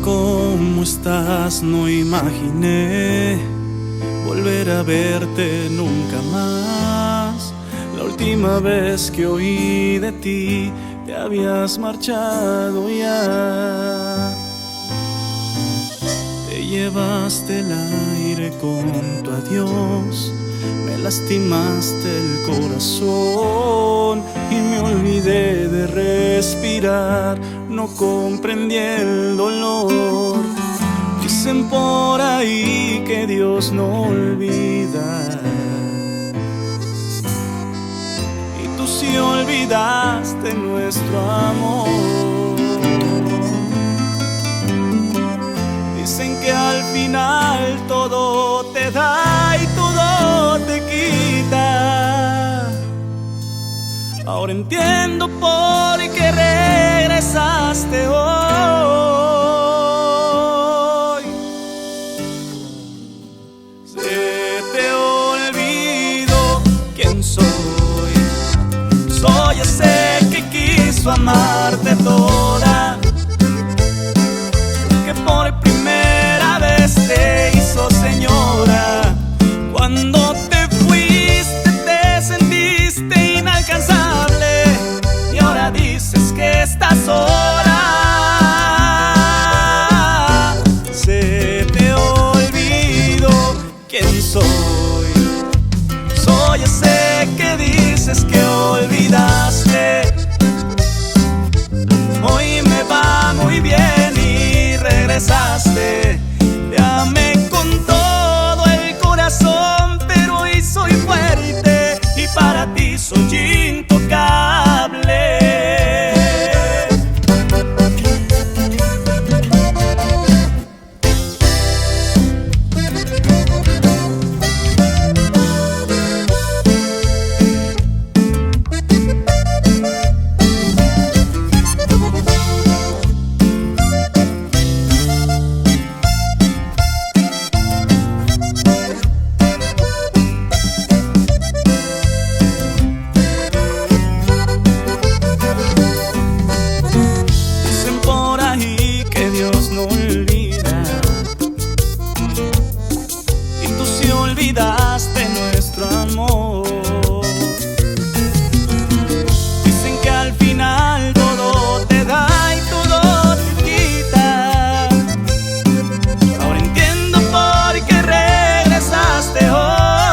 ¿Cómo estás? No imaginé volver a verte nunca más. La última vez que oí de ti, te habías marchado ya. Te llevaste el aire con tu adiós, me lastimaste el corazón y me olvidé de respirar. No comprendí el dolor. Dicen por ahí que Dios no olvida, y tú sí olvidaste nuestro amor. Dicen que al final todo te da y todo te quita. Ahora entiendo por qué regresaste hoy. Se te olvidó quién soy. Soy ese que quiso amarte toda, que por primera vez te hizo señora. Cuando te fuiste te sentiste inalcanzable y ahora dices que estás sola. Se te olvidó quién soy. Soy ese que dices que olvidaste. Hoy me va muy bien y regresaste. Te amé con todo el corazón, pero hoy soy fuerte y para ti soy intocable. Olvidaste nuestro amor. Dicen que al final todo te da y todo te quita. Ahora entiendo por qué regresaste hoy.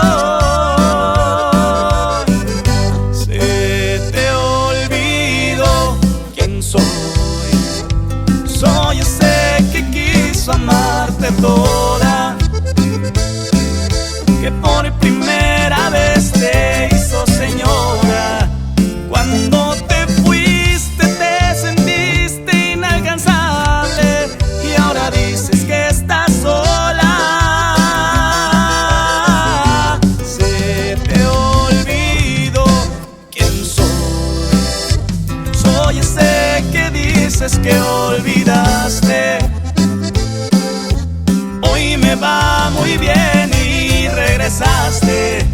Se te olvidó quién soy. Soy ese que quiso amarte toda, que por primera vez te hizo señora. Cuando te fuiste te sentiste inalcanzable y ahora dices que estás sola. Se te olvidó quién soy. Soy ese que dices que olvidaste. Hoy me va muy bien y regresaste.